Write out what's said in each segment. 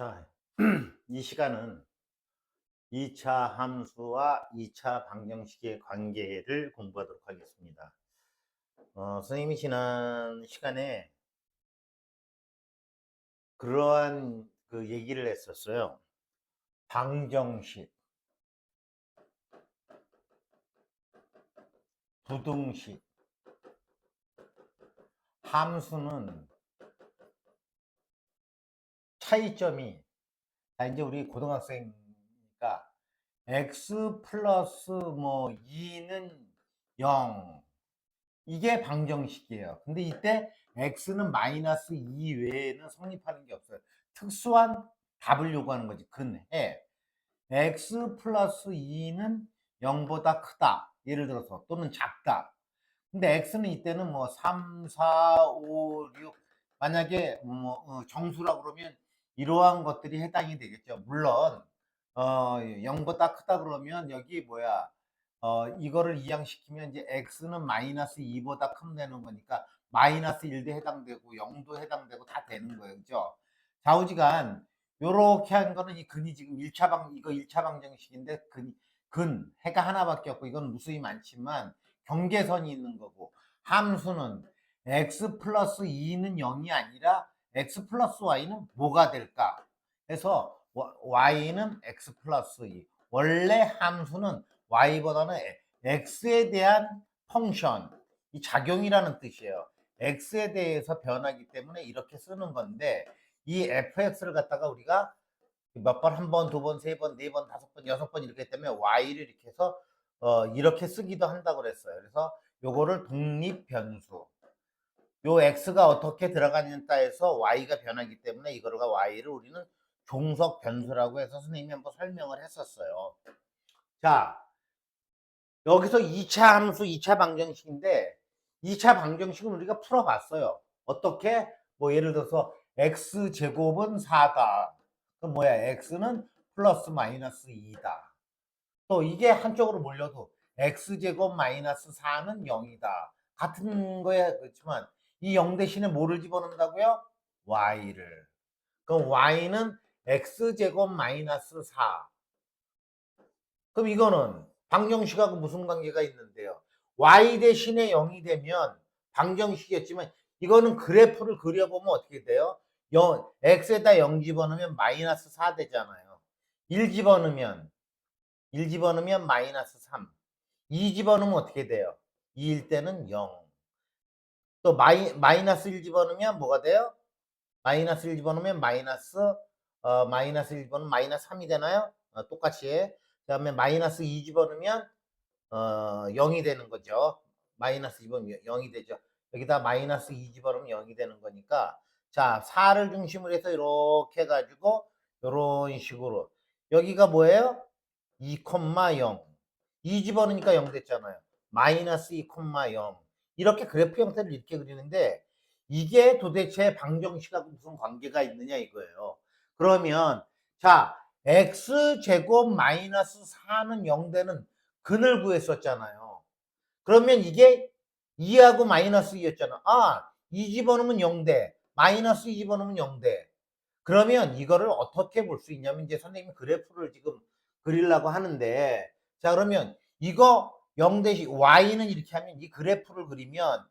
자, 이 시간은 2차 함수와 2차 방정식의 관계를 공부하도록 하겠습니다. 선생님이 지난 시간에 그러한 그 얘기를 했었어요. 방정식, 부등식, 함수는 차이점이, 이제 우리 고등학생이니까 x 플러스 뭐 2는 0, 이게 방정식이에요. 근데 이때 x는 마이너스 2 외에는 성립하는 게 없어요. 특수한 답을 요구하는 거지. 근해 x 플러스 2는 0보다 크다. 예를 들어서 또는 작다. 근데 x는 이때는 뭐 3, 4, 5, 6 만약에 뭐 정수라고 그러면 이러한 것들이 해당이 되겠죠. 물론 0보다 크다 그러면 여기 뭐야 이거를 이항시키면 이제 x는 마이너스 2보다 크면 되는 거니까 마이너스 1도 해당되고 0도 해당되고 다 되는 거예요. 그죠? 좌우지간 요렇게 한 거는 이 근이 지금 1차 이거 1차 방정식인데 근 해가 하나밖에 없고 이건 무수히 많지만 경계선이 있는 거고, 함수는 x 플러스 2는 0이 아니라 x 플러스 y는 뭐가 될까? 그래서 y는 x 플러스 2. 원래 함수는 y보다는 x에 대한 펑션, 이 작용이라는 뜻이에요. x에 대해서 변하기 때문에 이렇게 쓰는 건데, 이 fx를 갖다가 우리가 몇 번, 한 번, 두 번, 세 번, 네 번, 다섯 번, 여섯 번 이렇게 때문에 y를 이렇게 해서 이렇게 쓰기도 한다고 그랬어요. 그래서 요거를 독립 변수. 요 x가 어떻게 들어가냐에 따라서 y가 변하기 때문에 이거가 y를 우리는 종속 변수라고 해서 선생님이 한번 설명을 했었어요. 자, 여기서 2차 함수, 2차 방정식인데 2차 방정식은 우리가 풀어봤어요. 어떻게? 뭐 예를 들어서 x제곱은 4다. 그럼 뭐야? x는 플러스 마이너스 2다. 또 이게 한쪽으로 몰려도 x제곱 마이너스 4는 0이다. 같은 거에 그렇지만 이 0 대신에 뭐를 집어넣는다고요? y를. 그럼 y는 x제곱 마이너스 4. 그럼 이거는 방정식하고 무슨 관계가 있는데요? y 대신에 0이 되면 방정식이었지만 이거는 그래프를 그려보면 어떻게 돼요? x에다 0 집어넣으면 마이너스 4 되잖아요. 1 집어넣으면 마이너스 3. 2 집어넣으면 어떻게 돼요? 2일 때는 0. 또 마이너스 1 집어넣으면 뭐가 돼요? 마이너스 1 집어넣으면 마이너스 1 집어넣으면 마이너스 3이 되나요? 똑같이. 그다음에 마이너스 2 집어넣으면 0이 되는 거죠. 마이너스 2번 0이 되죠. 여기다 마이너스 2 집어넣으면 0이 되는 거니까, 자, 4를 중심으로 해서 이렇게 해가지고 이런 식으로 여기가 뭐예요? 2,0. 2 집어넣으니까 0 됐잖아요. 마이너스 2,0. 이렇게 그래프 형태를 이렇게 그리는데 이게 도대체 방정식하고 무슨 관계가 있느냐 이거예요. 그러면 자, x제곱 마이너스 4는 0 되는 근을 구했었잖아요. 그러면 이게 2하고 마이너스 2였잖아. 2 집어넣으면 0대. 마이너스 2 집어넣으면 0대. 그러면 이거를 어떻게 볼 수 있냐면, 이제 선생님이 그래프를 지금 그리려고 하는데, 자, 그러면 이거 0 대시 y는 이렇게 하면 이 그래프를 그리면,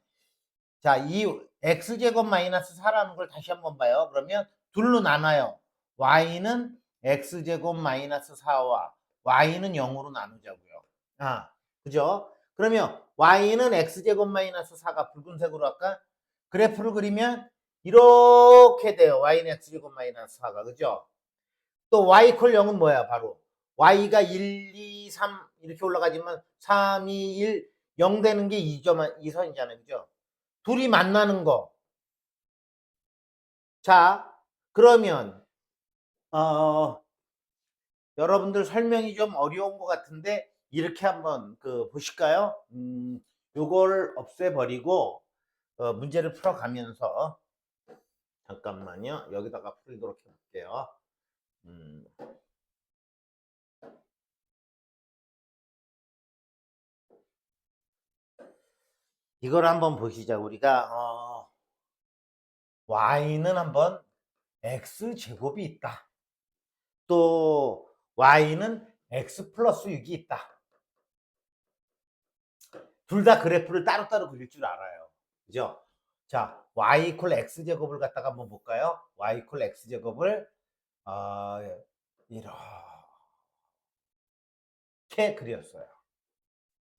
자, 이 x제곱 마이너스 4라는 걸 다시 한번 봐요. 그러면 둘로 나눠요. y는 x제곱 마이너스 4와 y는 0으로 나누자고요. 그죠? 그러면 y는 x제곱 마이너스 4가 붉은색으로 할까? 그래프를 그리면 이렇게 돼요. y는 x제곱 마이너스 4가. 그죠? 또 y 콜 0은 뭐야? 바로 y가 1, 2, 3 이렇게 올라가지만 3, 2, 1, 0 되는 게 2선이잖아요. 그죠? 둘이 만나는 거. 자, 그러면 여러분들 설명이 좀 어려운 것 같은데 이렇게 한번 보실까요? 요걸 없애버리고 문제를 풀어가면서, 잠깐만요. 여기다가 풀도록 해볼게요. 음, 이걸 한번 보시자. 우리가 y는 한번 x제곱이 있다. 또 y는 x 플러스 6이 있다. 둘 다 그래프를 따로따로 그릴 줄 알아요. 그죠? 자, y 이퀄 x제곱을 갖다가 한번 볼까요? y 이퀄 x제곱을 이렇게 그렸어요.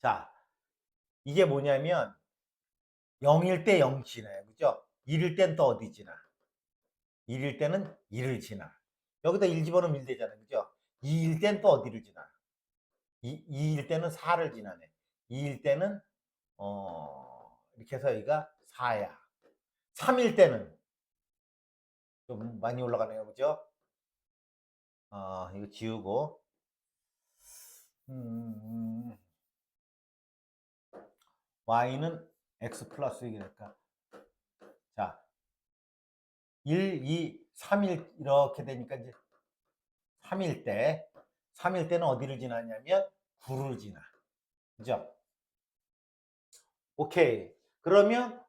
자, 이게 뭐냐면 0일 때 0 지나요. 그죠? 1일 땐 또 어디 지나? 1일 때는 1을 지나. 여기다 1 집어넣으면 1 되잖아요. 그죠? 2일 땐 또 어디를 지나? 2일 때는 4를 지나네. 2일 때는 이렇게 해서 여기가 4야. 3일 때는 좀 많이 올라가네요. 그죠? 이거 지우고 y는 x 플러스 6이니까 자 1, 2, 3일 이렇게 되니까 이제 3일 때는 어디를 지나냐면 9를 지나. 그죠? 오케이. 그러면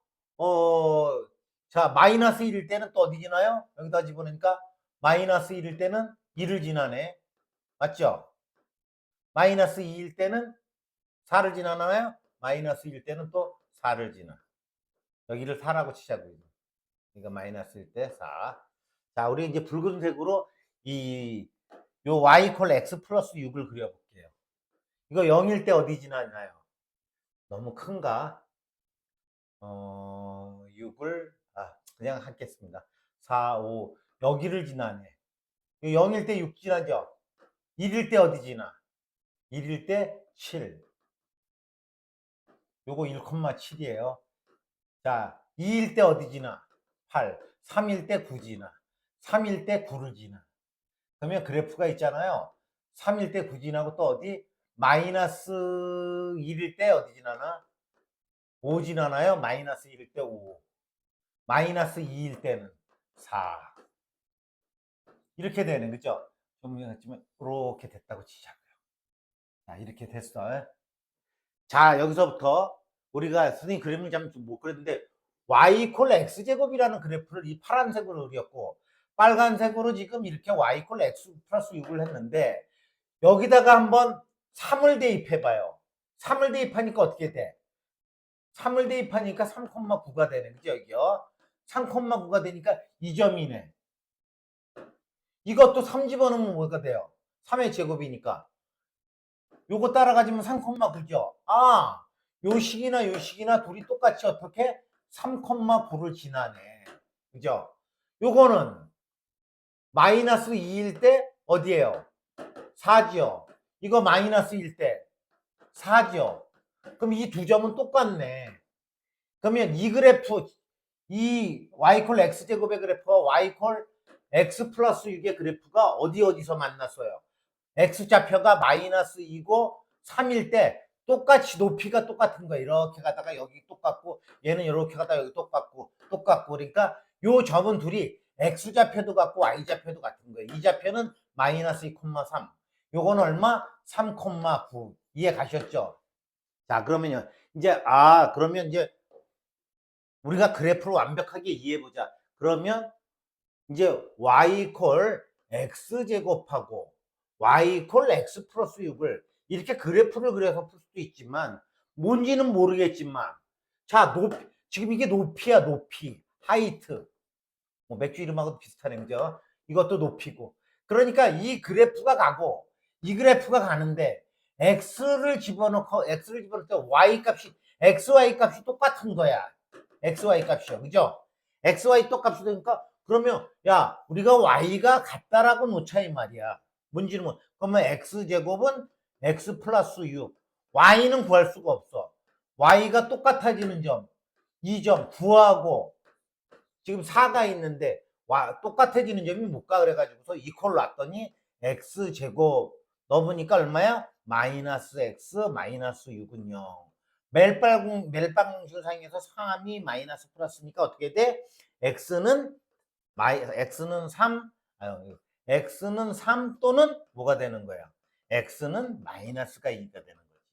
자 마이너스 1일 때는 또 어디 지나요? 여기다 집어넣으니까 마이너스 1일 때는 1을 지나네. 맞죠? 마이너스 2일 때는 4를 지나나요? 마이너스 1일 때는 또 4를 지나. 여기를 4라고 치자고요. 그러니까 마이너스 1 때 4. 자, 우리 이제 붉은색으로 요 y 이퀄 x 플러스 6을 그려볼게요. 이거 0일 때 어디 지나나요? 너무 큰가? 6을 그냥 하겠습니다. 4, 5 여기를 지나네. 0일 때 6 지나죠? 1일 때 어디 지나? 1일 때 7. 요거 1,7이에요. 자, 2일 때 어디 지나? 8. 3일 때 9 지나. 3일 때 9를 지나. 그러면 그래프가 있잖아요. 3일 때 9 지나고 또 어디? 마이너스 1일 때 어디 지나나? 5 지나나요? 마이너스 1일 때 5. 마이너스 2일 때는 4. 이렇게 되는 거죠. 좀 했지만 이렇게 됐다고 치자고요. 자, 이렇게 됐어. 자, 여기서부터 우리가 선생님 그림을 잘 못 그렸는데 y 이퀄 x제곱이라는 그래프를 이 파란색으로 그렸고 빨간색으로 지금 이렇게 y 이퀄 x 플러스 6을 했는데 여기다가 한번 3을 대입해봐요. 3을 대입하니까 어떻게 돼? 3을 대입하니까 3,9가 되네. 그죠? 여기요. 3,9가 되니까 2점이네. 이것도 3 집어넣으면 뭐가 돼요? 3의 제곱이니까. 요거 따라가지면 3,9죠? 요 식이나 둘이 똑같이 어떻게? 3,9를 지나네. 그죠? 요거는 마이너스 2일 때 어디에요? 4지요. 이거 마이너스 1일 때 4지요. 그럼 이 두 점은 똑같네. 그러면 이 그래프, 이 y 이퀄 x제곱의 그래프와 y 이퀄 x 플러스 6의 그래프가 어디서 만났어요? x좌표가 마이너스 2고 3일 때 똑같이 높이가 똑같은 거예요. 이렇게 가다가 여기 똑같고 얘는 이렇게 가다가 여기 똑같고 그러니까 요 점은 둘이 x좌표도 같고 y좌표도 같은 거예요. 이 좌표는 마이너스 2,3. 요거는 얼마? 3,9. 이해 가셨죠? 자, 그러면요. 그러면 이제 우리가 그래프를 완벽하게 이해해보자. 그러면 이제 y 이퀄 x제곱하고 y 이퀄 x 플러스 6을 이렇게 그래프를 그려서 풀 수도 있지만 뭔지는 모르겠지만 자, 지금 이게 높이야. 높이. 하이트. 뭐 맥주 이름하고도 비슷하네. 그죠? 이것도 높이고. 그러니까 이 그래프가 가고 이 그래프가 가는데 x를 집어넣을 때 y 값이 xy 값이 똑같은 거야. xy 값이요. 그죠? xy 똑같이 되니까 그러면 야, 우리가 y가 같다라고 놓자 이 말이야. 뭔지는 그러면 x제곱은 x 플러스 6. y는 구할 수가 없어. y가 똑같아지는 점. 이 점 구하고 지금 4가 있는데 똑같아지는 점이 못 가 그래가지고서 이퀄로 놨더니 x제곱 넣어보니까 얼마야? 마이너스 x 마이너스 6은 0. 멜빵술상에서 3이 마이너스 플러스니까 어떻게 돼? x는 3 x는 3 또는 뭐가 되는 거야? x는 마이너스가 2가 되는 거지.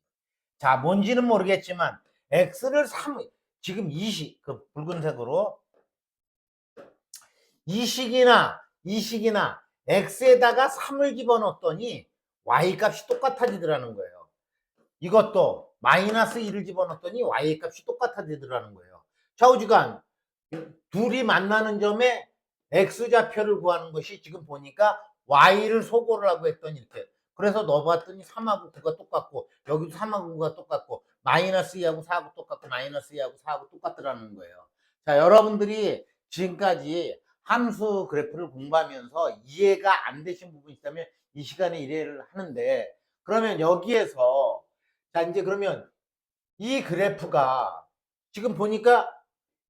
자, 뭔지는 모르겠지만 x를 3 지금 그 붉은색으로 이 식이나 x에다가 3을 집어넣었더니 y 값이 똑같아지더라는 거예요. 이것도 마이너스 1을 집어넣었더니 y 값이 똑같아지더라는 거예요. 좌우지간 둘이 만나는 점에 x좌표를 구하는 것이 지금 보니까 y를 소거를 하고 했더니 이렇게. 그래서 넣어봤더니 3하고 9가 똑같고 여기도 3하고 9가 똑같고 마이너스 2하고 4하고 똑같고 마이너스 2하고 4하고 똑같더라는 거예요. 자, 여러분들이 지금까지 함수 그래프를 공부하면서 이해가 안 되신 부분이 있다면 이 시간에 이해를 하는데, 그러면 여기에서 자 이제 그러면 이 그래프가 지금 보니까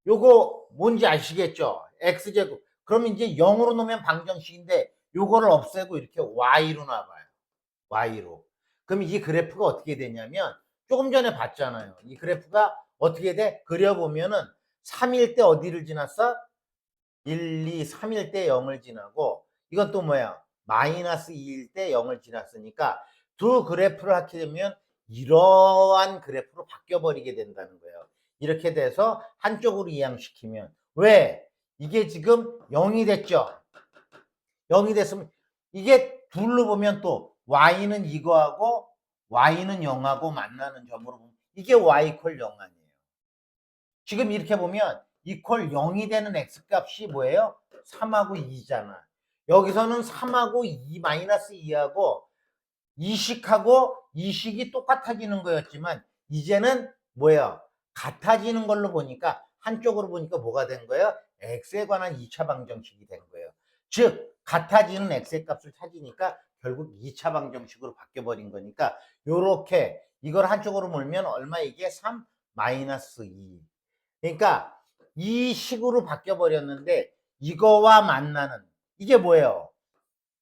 요거 뭔지 아시겠죠? x제곱. 그러면 이제 0으로 놓으면 방정식인데 요거를 없애고 이렇게 y로 놔봐요. y로. 그럼 이 그래프가 어떻게 되냐면 조금 전에 봤잖아요. 이 그래프가 어떻게 돼? 그려보면은 3일 때 어디를 지났어? 1, 2, 3일 때 0을 지나고, 이건 또 뭐야? 마이너스 2일 때 0을 지났으니까 두 그래프를 하게 되면 이러한 그래프로 바뀌어버리게 된다는 거예요. 이렇게 돼서 한쪽으로 이항시키면, 왜? 이게 지금 0이 됐죠? 0이 됐으면 이게 둘로 보면 또 y는 이거하고 y는 0하고 만나는 점으로 보면 이게 y = 0 아니에요. 지금 이렇게 보면 이퀄 0이 되는 x값이 뭐예요? 3하고 2잖아. 여기서는 3하고 2 마이너스 2하고 이식하고 이식이 똑같아지는 거였지만 이제는 뭐예요? 같아지는 걸로 보니까 한쪽으로 보니까 뭐가 된 거예요? x에 관한 2차 방정식이 된 거예요. 즉 같아지는 x의 값을 찾으니까 결국 2차 방정식으로 바뀌어버린 거니까 요렇게 이걸 한쪽으로 몰면 얼마, 이게 3 마이너스 2. 그러니까 이 식으로 바뀌어 버렸는데 이거와 만나는 이게 뭐예요?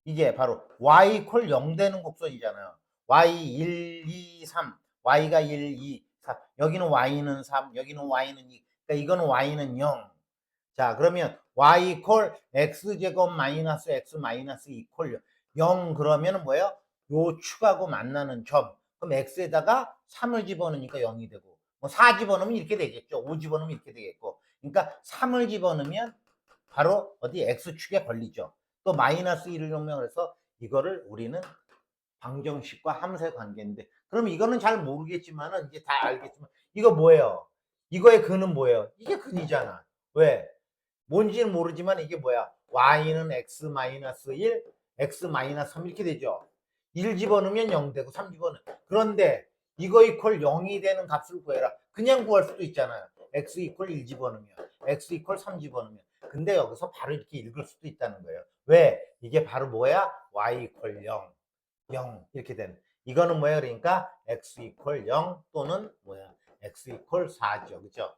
이게 바로 y = 0 되는 곡선이잖아요. y 1, 2, 3, y가 1, 2, 4. 여기는 y는 3, 여기는 y는 2. 그러니까 이거는 y는 0. 자, 그러면 y = x제곱 마이너스 x 마이너스 2 = 0. 그러면 뭐예요? 요 축하고 만나는 점. 그럼 x에다가 3을 집어넣으니까 0이 되고, 뭐 4 집어넣으면 이렇게 되겠죠. 5 집어넣으면 이렇게 되겠고. 그러니까 3을 집어넣으면 바로 어디 x축에 걸리죠. 또 마이너스 1을 증명해서 이거를 우리는 방정식과 함수의 관계인데, 그럼 이거는 잘 모르겠지만은 이제 다 알겠지만 이거 뭐예요? 이거의 근은 뭐예요? 이게 근이잖아. 왜? 뭔지는 모르지만 이게 뭐야? y는 x 마이너스 1, x 마이너스 3 이렇게 되죠. 1 집어넣으면 0 되고 3 집어넣으면. 그런데 이거 이퀄 0이 되는 값을 구해라. 그냥 구할 수도 있잖아요. x 이퀄 1 집어넣으면, x 이퀄 3 집어넣으면. 근데 여기서 바로 이렇게 읽을 수도 있다는 거예요. 왜? 이게 바로 뭐야? y 이퀄 0, 0 이렇게 되는. 이거는 뭐야? 그러니까 x 이퀄 0 또는 뭐야? x 이퀄 4죠. 그죠?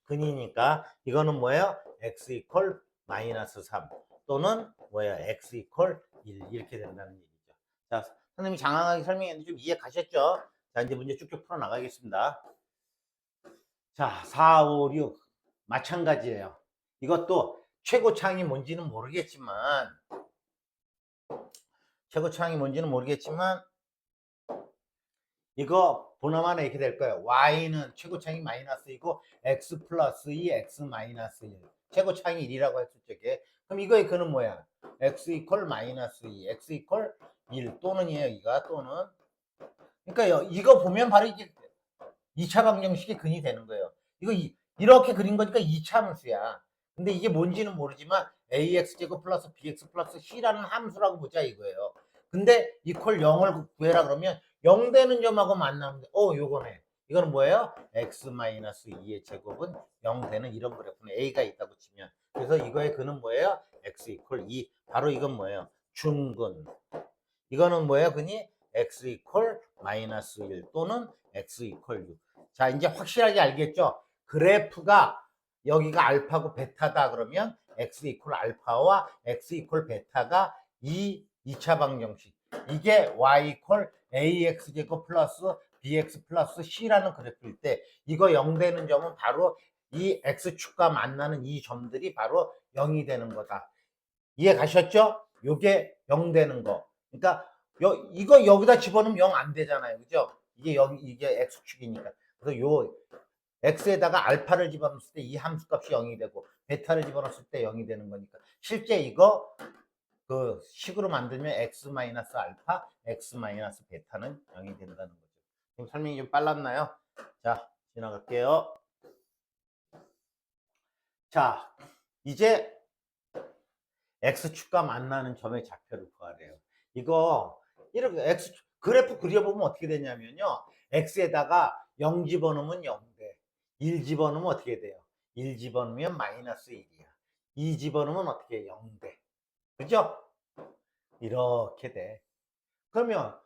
근이니까 이거는 뭐예요? x 이퀄 마이너스 3 또는 뭐예요? x 이퀄 1 이렇게 된다는 얘기죠. 자, 선생님이 장황하게 설명했는데 좀 이해 가셨죠? 자, 이제 문제 쭉쭉 풀어 나가겠습니다. 자, 4, 5, 6 마찬가지예요. 이것도 최고차항이 뭔지는 모르겠지만 이거 보나마나 이렇게 될 거예요. y는 최고차항이 마이너스이고 x 플러스 2, x 마이너스 1. 최고차항이 1이라고 했을 적에 그럼 이거의 근은 뭐야? x 이퀄 마이너스 2, x 이퀄 1 또는이에요. 이가 또는. 그러니까 이거 보면 바로 이게 2차 방정식이 근이 되는 거예요. 이거 이렇게 그린 거니까 2차 함수야. 근데 이게 뭔지는 모르지만 ax제곱 플러스 bx 플러스 c라는 함수라고 보자 이거예요. 근데 이퀄 0을 구해라 그러면 0 되는 점하고 만나면 요거네. 이거는 뭐예요? x-2의 제곱은 0 되는 이런 그래프는 a가 있다고 치면. 그래서 이거의 근은 뭐예요? x 이퀄 2. 바로 이건 뭐예요? 중근. 이거는 뭐예요? 근이 x 이퀄 마이너스 1 또는 x 이퀄 6. 자, 이제 확실하게 알겠죠? 그래프가 여기가 알파고 베타다 그러면 x 이퀄 알파와 x 이퀄 베타가 2차 방정식. 이게 y 이퀄 ax 제곱 플러스 bx 플러스 c라는 그래프일 때 이거 0 되는 점은 바로 이 x축과 만나는 이 점들이 바로 0이 되는 거다. 이해 가셨죠? 요게 0 되는 거. 그러니까 이거 여기다 집어넣으면 0 안 되잖아요. 그죠? 이게 x축이니까. 그래서 요 x에다가 알파를 집어넣었을 때 이 함수값이 0이 되고 베타를 집어넣었을 때 0이 되는 거니까 실제 이거 그 식으로 만들면 x 마이너스 알파, x 마이너스 베타는 0이 된다는 거죠. 지금 설명이 좀 빨랐나요? 자, 지나갈게요. 자, 이제 x축과 만나는 점의 좌표를 구하래요. 이거 이렇게 그래프 그려보면 어떻게 되냐면요. x에다가 0 집어넣으면 0돼. 1 집어넣으면 어떻게 돼요? 1 집어넣으면 마이너스 1이야. 2 집어넣으면 어떻게 0돼. 그죠? 이렇게 돼. 그러면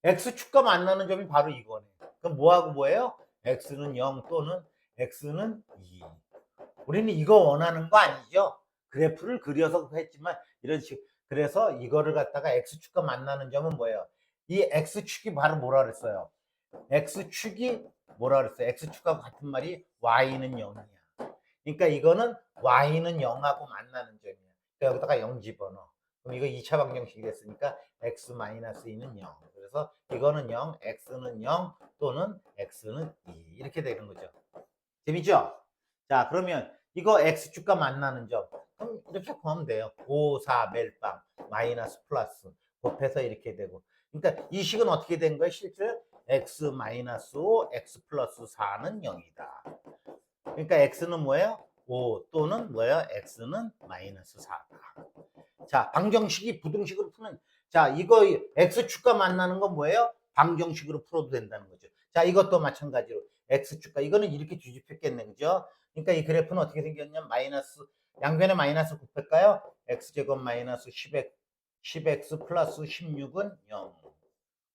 x축과 만나는 점이 바로 이거네. 그럼 뭐하고 뭐예요? x는 0 또는 x는 2. 우리는 이거 원하는 거 아니죠? 그래프를 그려서 했지만 이런 식. 그래서 이거를 갖다가 x축과 만나는 점은 뭐예요? 이 x축이 바로 뭐라 그랬어요? x축이 뭐라 그랬어요? x축하고 같은 말이 y는 0이야. 그러니까 이거는 y는 0하고 만나는 점이야. 그러니까 여기다가 0 집어넣어. 그럼 이거 2차 방정식이 됐으니까 x-2는 0. 그래서 이거는 0, x는 0 또는 x는 2 이렇게 되는 거죠. 재밌죠? 자, 그러면 이거 x축과 만나는 점. 그럼 이렇게 구하면 돼요. 5, 4, 멜빵, 마이너스 플러스 곱해서 이렇게 되고. 그러니까 이 식은 어떻게 된 거예요? 실제 x-5, x 플러스 4는 0이다. 그러니까 x는 뭐예요? 5 또는 뭐예요? x는 마이너스 4다. 자, 방정식이 부등식으로 푸는. 자, 이거 x축과 만나는 건 뭐예요? 방정식으로 풀어도 된다는 거죠. 자, 이것도 마찬가지로 x축과 이거는 이렇게 뒤집혔겠네, 그죠? 그러니까 이 그래프는 어떻게 생겼냐면 마이너스 양변에 마이너스 곱할까요? x제곱 마이너스 10x 플러스 16은 0.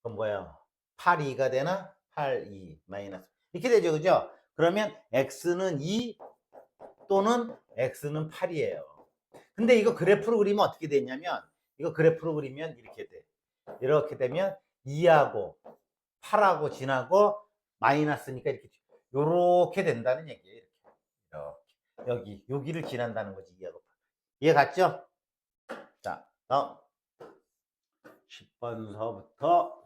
그럼 뭐예요? 8, 2가 되나? 8, 2 마이너스 이렇게 되죠, 그죠? 그러면 x는 2 또는 x는 8이에요. 근데 이거 그래프로 그리면 어떻게 되냐면 이거 그래프로 그리면 이렇게 돼. 이렇게 되면 2하고 8하고 지나고 마이너스니까 이렇게 된다는 얘기예요. 이렇게. 여기를 지난다는 거지. 2하고 8. 이해 갔죠? 자, 다음 10번서부터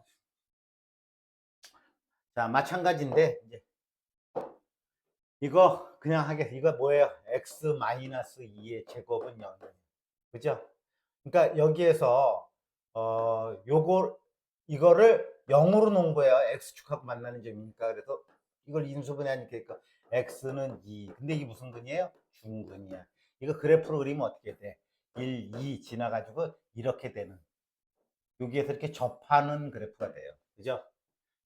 자, 마찬가지인데 이제 이거 그냥 하겠습니다. 이거 뭐예요? x-2의 제곱은 0이에요. 그죠? 그러니까 여기에서 이거를 0으로 놓은 거예요. x축하고 만나는 점이니까. 그래서 이걸 인수분해하니까 x는 2. 근데 이게 무슨 근이에요? 중근이야. 이거 그래프로 그리면 어떻게 돼? 1, 2 지나가지고 이렇게 되는. 여기에서 이렇게 접하는 그래프가 돼요. 그죠?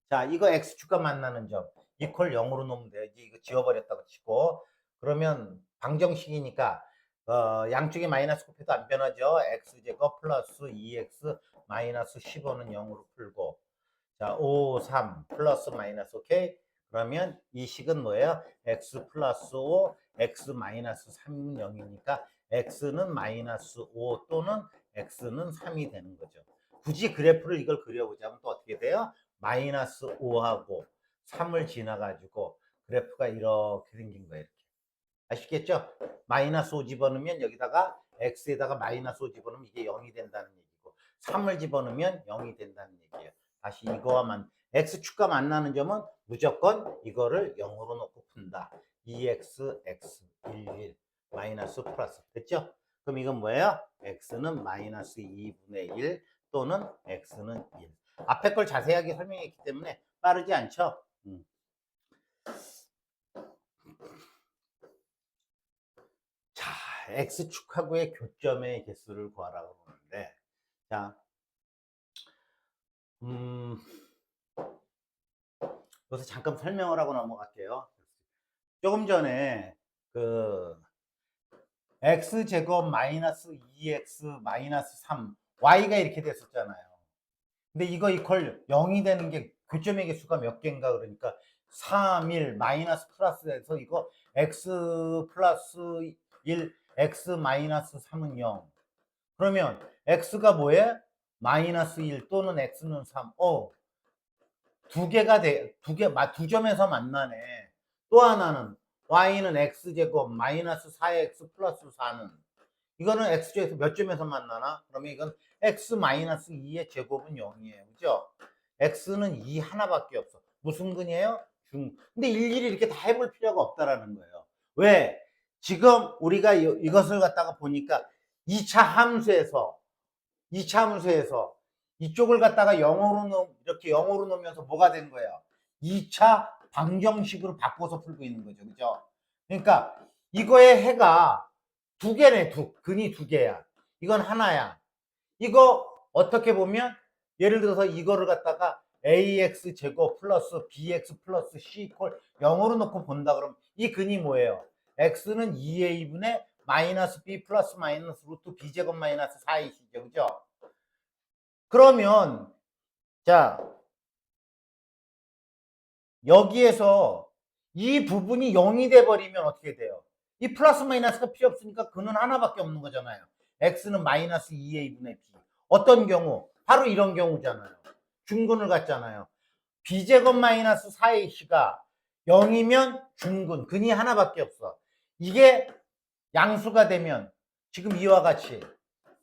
자, 이거 x축과 만나는 점 이퀄 0으로 놓으면 돼요. 이거 지워버렸다고 치고 그러면 방정식이니까 양쪽에 마이너스 곱해도 안 변하죠. x제곱 플러스 2x 마이너스 15는 0으로 풀고 자, 5, 3 플러스 마이너스 오케이? 그러면 이 식은 뭐예요? x 플러스 5, x 마이너스 3은 0이니까 x는 마이너스 5 또는 x는 3이 되는 거죠. 굳이 그래프를 이걸 그려보자면 또 어떻게 돼요? 마이너스 5하고 3을 지나가지고 그래프가 이렇게 생긴 거예요. 이렇게. 아시겠죠? 마이너스 5 집어넣으면 여기다가 x에다가 마이너스 5 집어넣으면 이게 0이 된다는 얘기고 3을 집어넣으면 0이 된다는 얘기예요. 다시 이거와만 x축과 만나는 점은 무조건 이거를 0으로 놓고 푼다. 2x, x, 1, 1 마이너스 플러스 됐죠? 그럼 이건 뭐예요? x는 마이너스 2분의 1 또는 x는 1. 앞에 걸 자세하게 설명했기 때문에 빠르지 않죠? 자, x축하고의 교점의 개수를 구하라고 그러는데 자, 여기서 잠깐 설명을 하고 넘어갈게요. 조금 전에 그 x제곱 마이너스 2x 마이너스 3 y가 이렇게 됐었잖아요. 근데 이거 이퀄 0이 되는 게 교점의 개수가 몇 개인가 그러니까 3, 1 마이너스 플러스 해서 이거 x 플러스 1 x 마이너스 3은 0 그러면 x가 뭐예요? 마이너스 1 또는 x는 3 두 개가 돼. 두 점에서 만나네. 또 하나는 y는 x제곱 마이너스 4x 플러스 4는 이거는 x제에서 몇 점에서 만나나? 그러면 이건 x 마이너스 2의 제곱은 0이에요. 그죠? x는 2 하나밖에 없어. 무슨 근이에요? 중. 근데 일일이 이렇게 다 해볼 필요가 없다라는 거예요. 왜? 지금 우리가 이것을 갖다가 보니까 2차 함수에서 2차 함수에서 이쪽을 갖다가 이렇게 0으로 놓으면서 뭐가 된 거예요? 2차 방정식으로 바꿔서 풀고 있는 거죠. 그죠? 그러니까 이거의 해가 두 개네. 근이 두 개야. 이건 하나야. 이거 어떻게 보면 예를 들어서 이거를 갖다가 ax 제곱 플러스 bx 플러스 c 콜 0으로 놓고 본다 그러면 이 근이 뭐예요? x는 2a분의 마이너스 b 플러스 마이너스 루트 b 제곱 마이너스 4a시죠. 그죠? 그러면 자 여기에서 이 부분이 0이 돼 버리면 어떻게 돼요? 이 플러스 마이너스가 필요 없으니까 근은 하나밖에 없는 거잖아요. x는 마이너스 2a분의 b. 어떤 경우? 바로 이런 경우잖아요. 중근을 갖잖아요. b제곱 마이너스 4ac가 0이면 중근, 근이 하나밖에 없어. 이게 양수가 되면 지금 이와 같이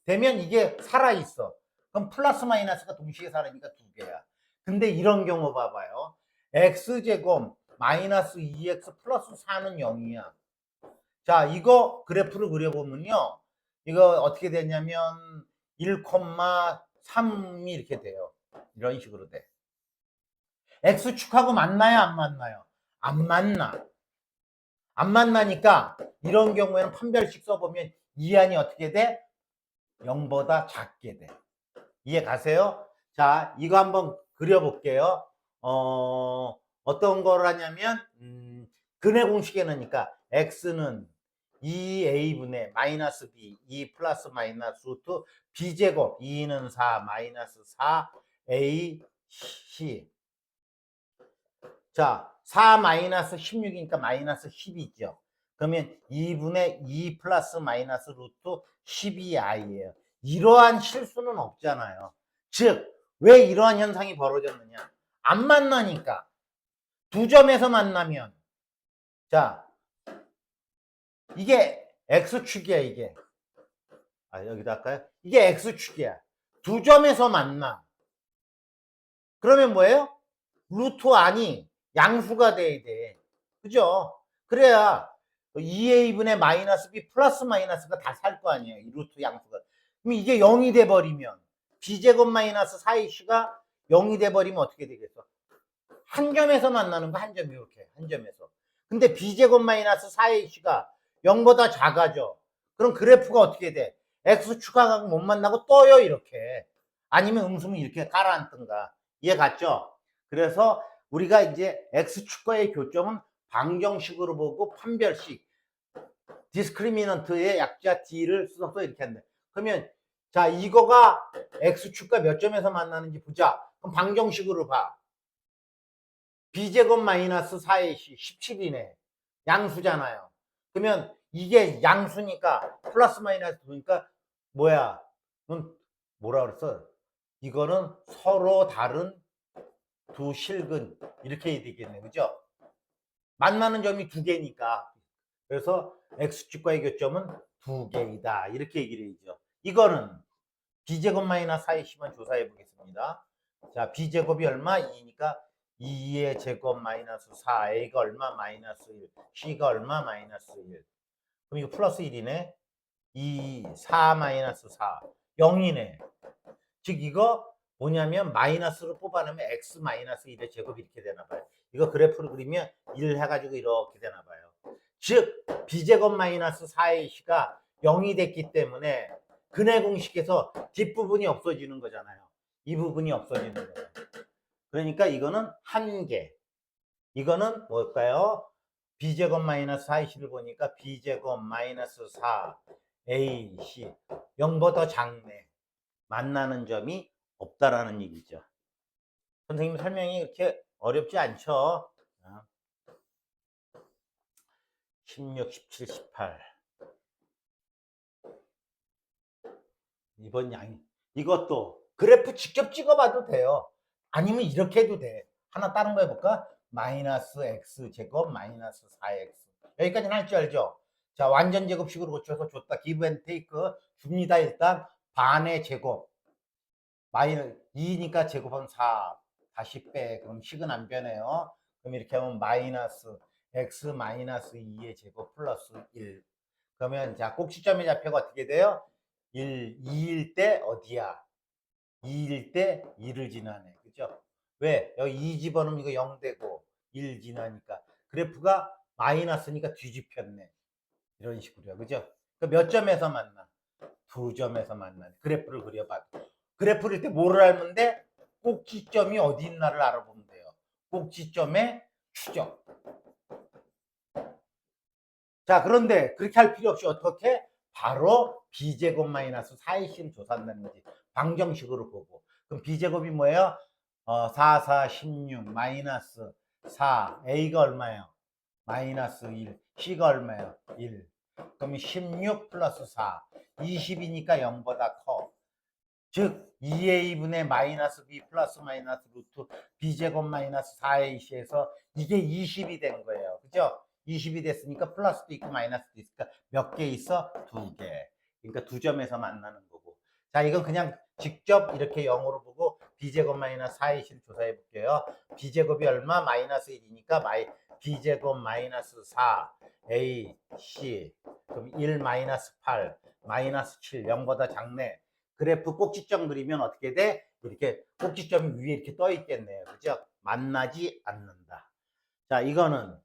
되면 이게 살아있어. 그럼 플러스 마이너스가 동시에 살아니까 두 개야. 근데 이런 경우 봐봐요. x제곱 마이너스 2x 플러스 4는 0이야. 자, 이거 그래프를 그려보면요. 이거 어떻게 되냐면 1,3이 이렇게 돼요. 이런 식으로 돼. x축하고 맞나요? 안 맞나요? 안 맞나. 안 만나니까 이런 경우에는 판별식 써보면 이한이 어떻게 돼? 0보다 작게 돼. 이해 가세요? 자, 이거 한번 그려볼게요. 어떤 걸 하냐면 근의 공식에 넣으니까 x는 2a분의 마이너스 b 2 플러스 마이너스 루트 b제곱 2는 4 마이너스 4a c 자, 4 마이너스 16이니까 마이너스 10이죠. 그러면 2분의 2 플러스 마이너스 루트 12i예요. 이러한 실수는 없잖아요. 즉, 왜 이러한 현상이 벌어졌느냐? 안 만나니까. 두 점에서 만나면 자, 이게 x축이야, 이게. 여기다 할까요? 이게 x축이야. 두 점에서 만나. 그러면 뭐예요? 루트 안이 양수가 돼야 돼. 그죠? 그래야 2a분의 마이너스 b 플러스 마이너스가 다 살 거 아니에요. 이 루트 양수가. 그럼 이게 0이 돼버리면 b제곱 마이너스 4ac가 0이 돼버리면 어떻게 되겠어? 한 점에서 만나는 거 한 점 이렇게 한 점에서. 근데 b제곱 마이너스 4ac가 0보다 작아져. 그럼 그래프가 어떻게 돼? x축하고 못 만나고 떠요 이렇게. 아니면 음수는 이렇게 가라앉든가. 이해 갔죠? 그래서 우리가 이제 x축과의 교점은 방정식으로 보고 판별식 디스크리미넌트의 약자 d를 써서 이렇게 한다. 그러면 자 이거가 x축과 몇 점에서 만나는지 보자. 그럼 방정식으로 봐. b제곱 마이너스 4ac 17이네. 양수잖아요. 그러면 이게 양수니까 플러스 마이너스 보니까 뭐야? 넌 뭐라 그랬어? 이거는 서로 다른 두 실근 이렇게 되겠네. 그죠? 만나는 점이 두 개니까. 그래서 x축과의 교점은 두 개이다. 이렇게 얘기를 해야죠. 이거는 b제곱 마이너스 4ac만 조사해 보겠습니다. 자, b제곱이 얼마? 2니까 2의 제곱 마이너스 4, a가 얼마? 마이너스 1, c가 얼마? 마이너스 1. 그럼 이거 플러스 1이네. 2, 4 마이너스 4, 0이네. 즉 이거 뭐냐면 마이너스로 뽑아내면 x 마이너스 1의 제곱이 이렇게 되나 봐요. 이거 그래프를 그리면 1 해가지고 이렇게 되나 봐요. 즉 b제곱 마이너스 4ac가 0이 됐기 때문에 근의 공식에서 뒷부분이 없어지는 거잖아요. 이 부분이 없어지는 거예요. 그러니까 이거는 한 개. 이거는 뭘까요? b제곱 마이너스 4ac를 보니까 b제곱 마이너스 4ac 0보다 작네. 만나는 점이 없다라는 얘기죠. 선생님 설명이 그렇게 어렵지 않죠? 16, 17, 18 이번 양이 이것도 그래프 직접 찍어봐도 돼요. 아니면 이렇게 해도 돼. 하나 다른 거 해볼까? 마이너스 x 제곱 마이너스 4x 여기까지는 할 줄 알죠? 자 완전 제곱식으로 고쳐서 줬다. 기브 앤 테이크 줍니다. 일단 반의 제곱 마이너스 2니까 제곱하면 4 다시 빼. 그럼 식은 안 변해요. 그럼 이렇게 하면 마이너스 x 마이너스 2의 제곱 플러스 1 그러면 자 꼭지점의 좌표가 어떻게 돼요? 2일 때 어디야? 2일 때 2를 지나네. 그죠? 왜? 여기 2 집어넣으면 이거 0 되고 1 지나니까 그래프가 마이너스니까 뒤집혔네. 이런 식으로요. 그죠? 몇 점에서 만나? 두 점에서 만나네. 그래프를 그려봐. 그래프를 때 뭐를 알면 돼? 꼭지점이 어디 있나를 알아보면 돼요. 꼭지점의 추적. 자, 그런데 그렇게 할 필요 없이 어떻게? 바로 b제곱 마이너스 4ac를 조사한다는 거지. 방정식으로 보고. 그럼 b제곱이 뭐예요? 4, 4, 16 마이너스 4. a가 얼마예요? 마이너스 1. c가 얼마예요? 1. 그럼 16 플러스 4. 20이니까 0보다 커. 즉 2a분의 마이너스 b 플러스 마이너스 루트 b제곱 마이너스 4ac에서 이게 20이 된 거예요. 그죠? 20이 됐으니까 플러스도 있고 마이너스도 있으니까 몇 개 있어? 두 개. 그러니까 두 점에서 만나는 거고. 자, 이건 그냥 직접 이렇게 0으로 보고 b제곱 마이너스 4ac를 조사해 볼게요. b제곱이 얼마? 마이너스 1이니까 b제곱 마이너스 4 a c 그럼 1 마이너스 8 마이너스 7 0보다 작네. 그래프 꼭지점 그리면 어떻게 돼? 이렇게 꼭지점이 위에 이렇게 떠 있겠네요. 그죠? 만나지 않는다. 자, 이거는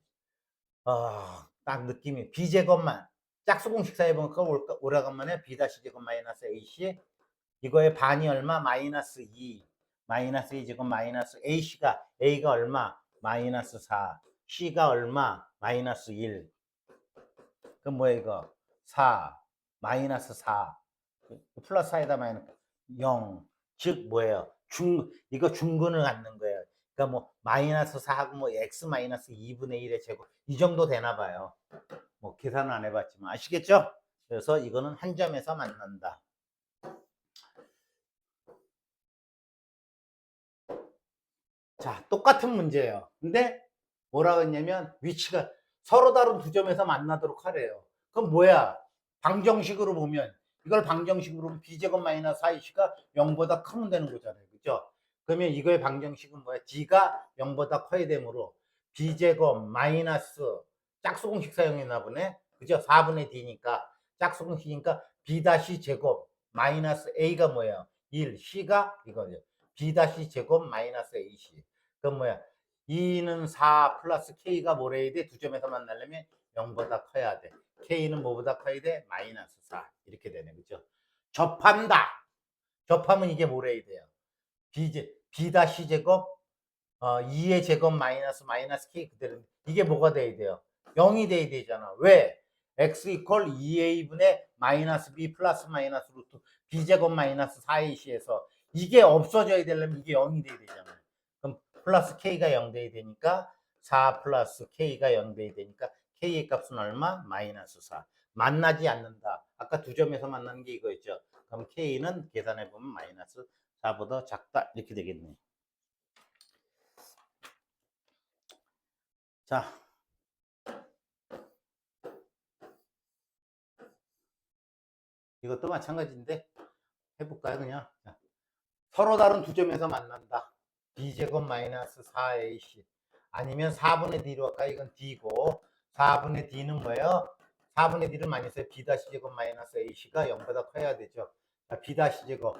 딱 느낌이 b제곱만 짝수공식 사해보니까 오라간만에 b-제곱 마이너스 ac 이거의 반이 얼마? 마이너스 2 마이너스 2제곱 마이너스 a가 얼마? 마이너스 4 c가 얼마? 마이너스 1 그럼 뭐야 이거? 4 마이너스 4 플러스 사이다 마이너스 0. 즉 뭐예요? 이거 중근을 갖는 거예요. 그러니까 뭐 마이너스 4하고 뭐 x 마이너스 2분의 1의 제곱 이 정도 되나 봐요. 뭐 계산은 안 해봤지만 아시겠죠? 그래서 이거는 한 점에서 만난다. 자, 똑같은 문제예요. 근데 뭐라고 했냐면 위치가 서로 다른 두 점에서 만나도록 하래요. 그럼 뭐야? 방정식으로 보면 이걸 방정식으로 보면 b제곱 마이너스 4ac가 0보다 크면 되는 거잖아요. 그죠? 그러면 이거의 방정식은 뭐야? d가 0보다 커야 되므로 b제곱 마이너스 짝수공식 사용했나 보네. 그죠? 4분의 d니까 짝수공식이니까 b-제곱 마이너스 a가 뭐예요? 1, c가 이거죠. b-제곱 마이너스 ac. 그럼 뭐야? 2는 4 플러스 k가 뭐래야 돼? 두 점에서 만나려면 0보다 커야 돼. k는 뭐보다 커야 돼? 마이너스 4. 이렇게 되네. 그죠? 접한다. 접하면 이게 뭐래야 돼요? b-제곱 2의 제곱 마이너스 k 그대로. 이게 뭐가 돼야 돼요? 0이 돼야 되잖아. 왜? x 이퀄 2a분의 마이너스 b 플러스 마이너스 루트 b제곱 마이너스 4ac에서 이게 없어져야 되려면 이게 0이 돼야 되잖아요. 그럼 플러스 k가 0 돼야 되니까 4 플러스 k가 0 돼야 되니까 k의 값은 얼마? 마이너스 4. 만나지 않는다. 아까 두 점에서 만나는 게 이거였죠. 그럼 k는 계산해보면 마이너스 4보다 작다. 이렇게 되겠네요. 자, 이것도 마찬가지인데 해볼까요 그냥? 자, 서로 다른 두 점에서 만난다. b제곱 마이너스 4ac 아니면 4분의 d로 할까? 이건 d고 4분의 d는 뭐예요? 4분의 d를 많이 써요. b-제곱 마이너스 ac가 0보다 커야 되죠. 자, b-제곱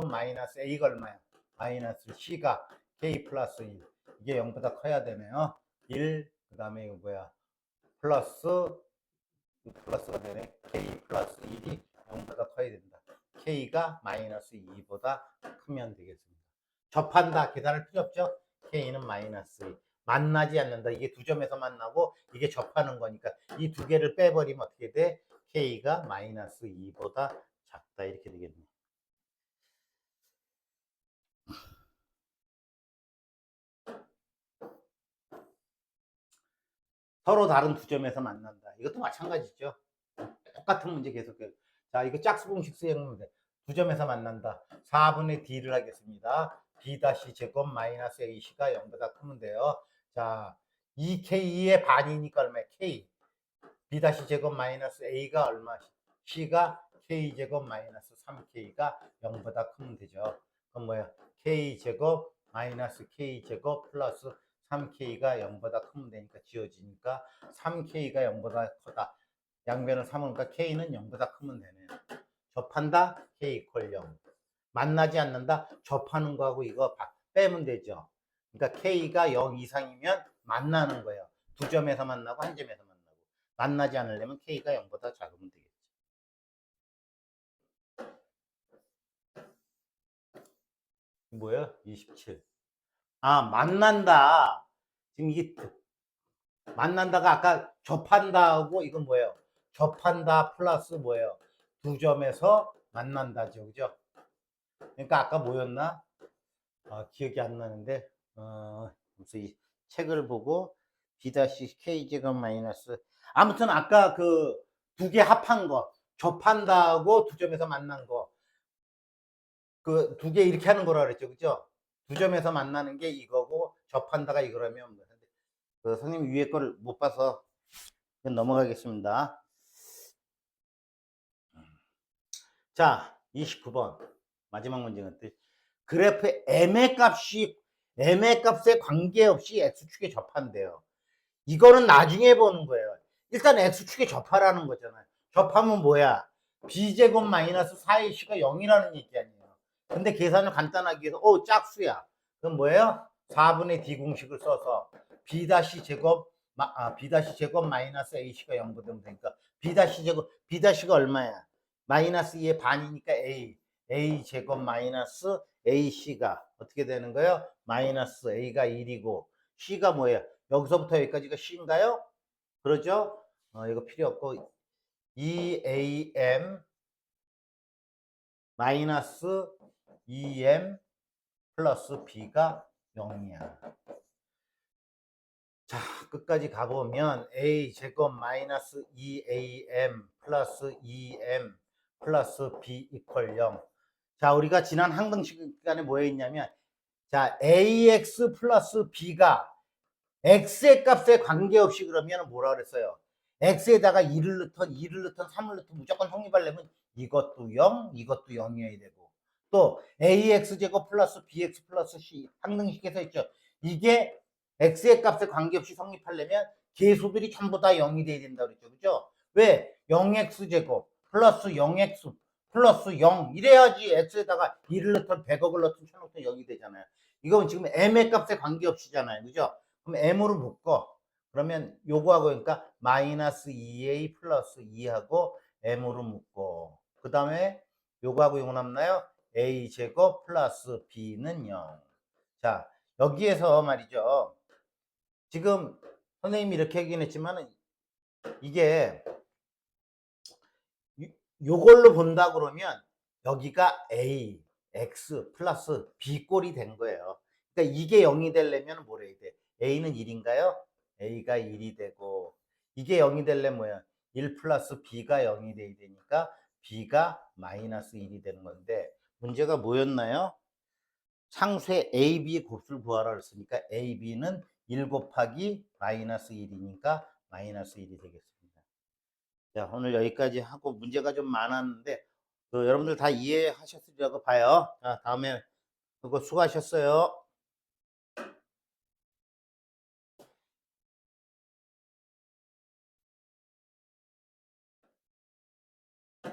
마이너스 a가 얼마야? 마이너스 c가 k 플러스 1 이게 0보다 커야 되네요. 1 그 다음에 이거 뭐야? 플러스가 되네. k 플러스 1이 0보다 커야 된다. k가 마이너스 2보다 크면 되겠습니다. 접한다. 계산할 필요 없죠? k는 마이너스 2. 만나지 않는다. 이게 두 점에서 만나고 이게 접하는 거니까 이 두 개를 빼버리면 어떻게 돼? k가 마이너스 2보다 작다. 이렇게 되겠네요. 서로 다른 두 점에서 만난다. 이것도 마찬가지죠. 똑같은 문제 계속해요. 자, 이거 짝수공식 수행하면 돼. 두 점에서 만난다. 4분의 d를 하겠습니다. b-제곱 마이너스 ac가 0보다 크면 돼요. 자, 2k의 반이니까 얼마야? k. b-제곱 마이너스 a가 얼마? c가 k제곱 마이너스 3k가 0보다 크면 되죠. 그럼 뭐야? k제곱 마이너스 k제곱 플러스 3k가 0보다 크면 되니까 지워지니까 3k가 0보다 크다. 양변을 3으니까 k는 0보다 크면 되네요. 접한다? K 이퀄 0. 만나지 않는다? 접하는 거하고 이거 빼면 되죠. 그러니까 K가 0 이상이면 만나는 거예요. 두 점에서 만나고 한 점에서 만나고. 만나지 않으려면 K가 0보다 작으면 되겠죠. 뭐예요? 27. 아, 만난다. 지금 이게 만난다가 아까 접한다 하고 이건 뭐예요? 접한다 플러스 뭐예요? 두 점에서 만난다죠. 그죠? 그러니까 아까 뭐였나? 기억이 안 나는데, 무슨 이 책을 보고 B-K제곱 마이너스. 아무튼 아까 그 두 개 합한 거, 접한다 하고 두 점에서 만난 거, 그 두 개 이렇게 하는 거라 그랬죠. 그죠? 두 점에서 만나는 게 이거고, 접한다가 이거라면, 그 선생님 위에 거를 못 봐서 넘어가겠습니다. 자, 29번. 마지막 문제는 그래프의 m의 값에 관계없이 x축에 접한대요. 이거는 나중에 보는 거예요. 일단 x축에 접하라는 거잖아요. 접하면 뭐야? b제곱 마이너스 4ac가 0이라는 얘기 아니에요. 근데 계산을 간단하게 해서 짝수야. 그럼 뭐예요? 4분의 d 공식을 써서 b-제곱 b-제곱 마이너스 ac가 0보다 되니까 b-제곱 얼마야? 마이너스 2의 반이니까 a 제곱 마이너스 ac가 어떻게 되는 거예요? 마이너스 a가 1이고 c가 뭐예요? 여기서부터 여기까지가 c인가요? 그러죠? 이거 필요 없고 2am 마이너스 2m 플러스 b가 0이야. 자, 끝까지 가보면 a 제곱 마이너스 2am 플러스 2m 플러스 b 이퀄 0. 자, 우리가 지난 항등 시간에 뭐 했냐면, 자, ax 플러스 b가 x의 값에 관계없이 그러면 뭐라 그랬어요? x에다가 2를 넣던 3을 넣던 무조건 성립하려면 이것도 0, 이것도 0이어야 되고, 또 ax제곱 플러스 bx 플러스 c 항등식에서 있죠. 이게 x의 값에 관계없이 성립하려면 계수들이 전부 다 0이 돼야 된다 그랬죠. 그죠? 왜? 0x제곱 플러스 0x 플러스 0 이래야지 x에다가 2를 넣던 100억을 넣던 1000억 넣던 0이 되잖아요. 이건 지금 m의 값에 관계없이잖아요. 그죠? 그럼 m으로 묶어. 그러면 요거하고 그러니까 마이너스 2a 플러스 2하고 m으로 묶고, 그 다음에 요거하고 요거 남나요? a 제곱 플러스 b는 0. 자, 여기에서 말이죠. 지금 선생님이 이렇게 하긴 했지만 이게 요걸로 본다 그러면 여기가 a, x 플러스 b 꼴이 된 거예요. 그러니까 이게 0이 되려면 뭐래 야 돼? a는 1인가요? a가 1이 되고, 이게 0이 되려면 뭐야? 1 플러스 b가 0이 돼야 되니까 b가 마이너스 1이 되는 건데, 문제가 뭐였나요? 상수의 a, b 곱수를 구하라 그랬으니까 a, b는 1 곱하기 마이너스 1이니까 마이너스 1이 되겠습니다. 자, 오늘 여기까지 하고 문제가 좀 많았는데 여러분들 다 이해하셨으리라고 봐요. 자, 다음에 그거 수고하셨어요.